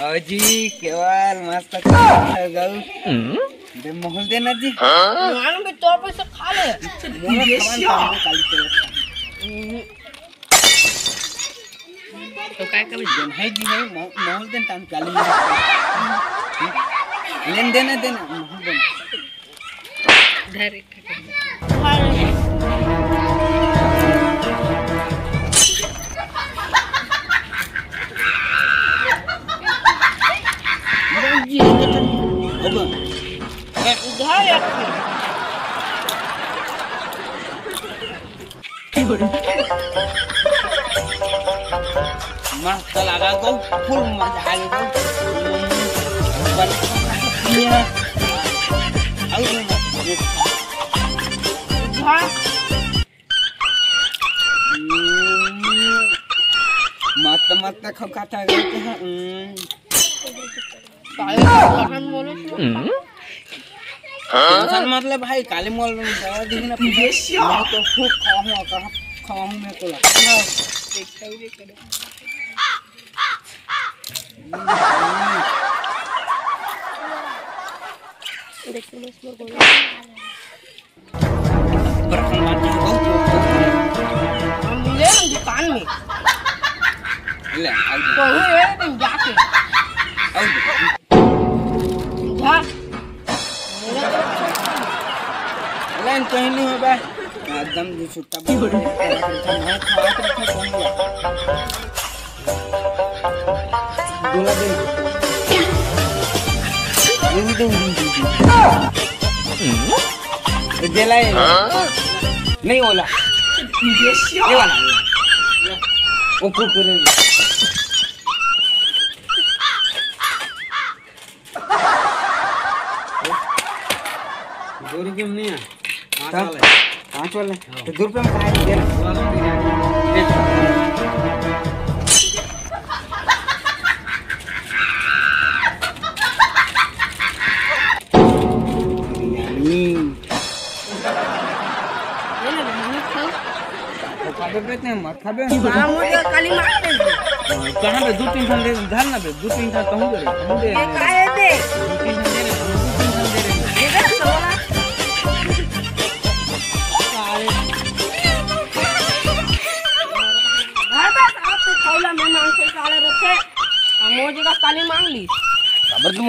जी केवल मस्त गऊ दे मोहल देना जी मान भी तो पैसा खा ले तो काय कर देन है जी है मोहल देन टाइम काली लेन देना देना मोहल देना डायरेक्ट जी होगा उधार मस्त लगा को फुल मजा आ गया मस्त मस्त खाता गए हैं मतलब भाई काली मॉल में देखना तो खूब खाऊं मैं तो दुकान में ले तो जाके लाइन कहीं नहीं हो बे एकदम जो छुट्टा मैं खा बोला दे देला नहीं होला ये वाला वो कुकुर दो रुपये में नहीं है 5 वाले तो 2 रुपये में खाए देना मत खाबे काली मारते कहां पे 2-3 ठन दे धर ना बे 2-3 ठन कहूं दे ये काहे दे 2-3 ठन दे रे 2-3 ठन दे रे ये दे सोला सारे बस आप तो खौला में मांग से साले रखे हम वो जगह काली मांग ली खबर तुम